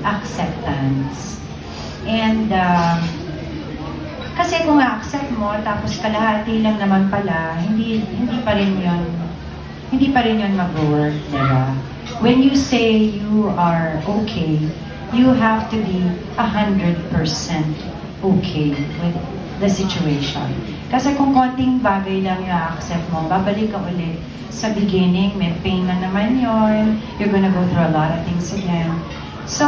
acceptance. And kasi kung accept mo, tapos kalahati lang naman pala, hindi pa rin yun mag-work, diba? When you say you are okay, you have to be 100% okay with the situation. Kasi kung konting bagay lang yung accept mo, babalik ka ulit sa beginning, may pain na naman yun, you're gonna go through a lot of things again. So,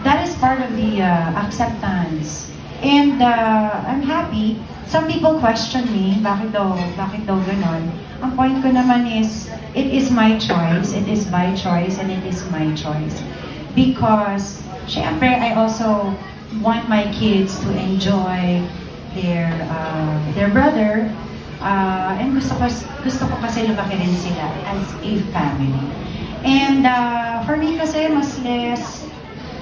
that is part of the acceptance. And I'm happy. Some people question me, bakit daw ganon? Ang point ko naman is, it is my choice, it is my choice, and it is my choice. Because, syempre, I also want my kids to enjoy their brother, and gusto ko kasi lumaki rin sila as a family. And for me kasi, mas less,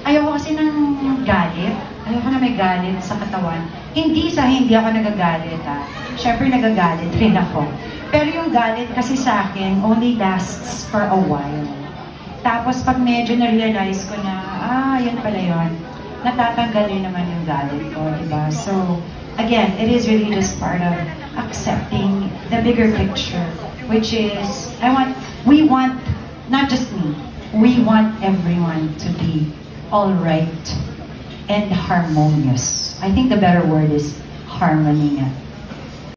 ayoko kasi ng galit. Ayoko na may galit sa katawan. Hindi ako nagagalit, ha. Syempre nagagalit rin ako. Pero yung galit kasi sa akin only lasts for a while. Tapos pag medyo na-realize ko na, yun pala yun, natatanggal rin naman yung galit ko, diba? So, again, it is really just part of accepting the bigger picture, which is, we want, not just me, we want everyone to be all right and harmonious. I think the better word is harmony nga.